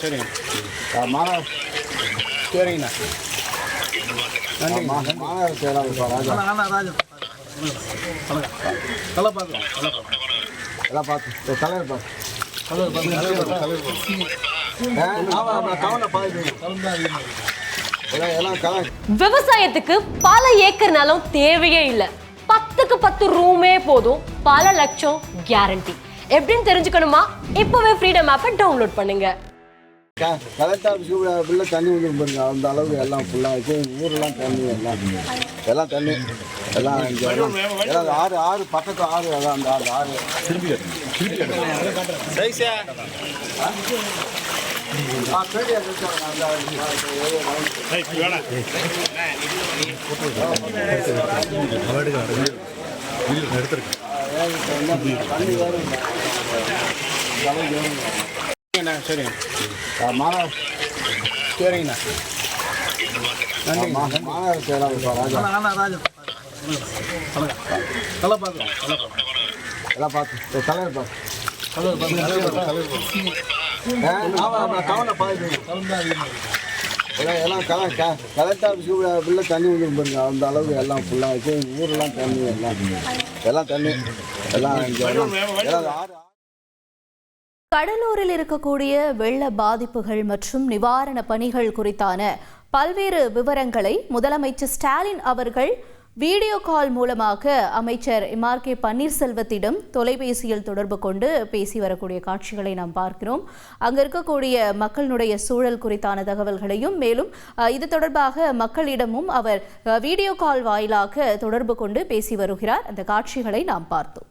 சரிங்க. சரிங்கண்ணா. நன்றி. மாநகர செயலாளர் ராஜா. நல்லா பார்க்குறோம். எல்லாம் பார்த்து தலைவர் பார்த்து விவசாயத்துக்கு பல ஏக்கர் நிலம் தேவையே இல்லை. 10க்கு 10 ரூமே போதும். பல லட்சம் கேரண்டி. எப்படின்னு தெரிஞ்சுக்கணுமா? இப்பவே ஃப்ரீடம் ஆப்பை டவுன்லோட் பண்ணுங்க. கலெக்டர் ஆஃபீஸுக்குள்ள தண்ணி வந்துடும் பாருங்க. அந்த அளவுக்கு எல்லாம் ஃபுல்லாக இருக்குது. ஊரெல்லாம் தண்ணி எல்லாம் தண்ணி எல்லாம் இங்கே எல்லாம் ஆறு ஆறு பக்கத்து ஆறு அதான் அந்த ஆறு ஆறு திருப்பி சரிங்க. சரிங்கண்ணா. நன்றி. மாநகர செயலாளர் ராஜா. நல்லா பார்க்குறோம். எல்லாம் பார்த்து தலைவர் பார்த்து எல்லாம் கலெக்டர் ஆஃபீஸுக்குள்ள தண்ணி வந்துடும் பாருங்க. அந்த அளவுக்கு எல்லாம் ஃபுல்லாக இருக்குது. ஊரெல்லாம் தண்ணி எல்லாம் தண்ணி எல்லாம் இங்கே எல்லாம் ஆறு. கடலூரில் இருக்கக்கூடிய வெள்ள பாதிப்புகள் மற்றும் நிவாரண பணிகள் குறித்தான பல்வேறு விவரங்களை முதலமைச்சர் ஸ்டாலின் அவர்கள் வீடியோ கால் மூலமாக அமைச்சர் எம்.ஆர்.கே. பன்னீர்செல்வத்திடம் தொலைபேசியில் தொடர்பு கொண்டு பேசி வரக்கூடிய காட்சிகளை நாம் பார்க்கிறோம். அங்கு இருக்கக்கூடிய மக்களுடைய சூழல் குறித்தான தகவல்களையும் மேலும் இது தொடர்பாக மக்களிடமும் அவர் வீடியோ கால் வாயிலாக தொடர்பு கொண்டு பேசி வருகிறார். அந்த காட்சிகளை நாம் பார்த்தோம்.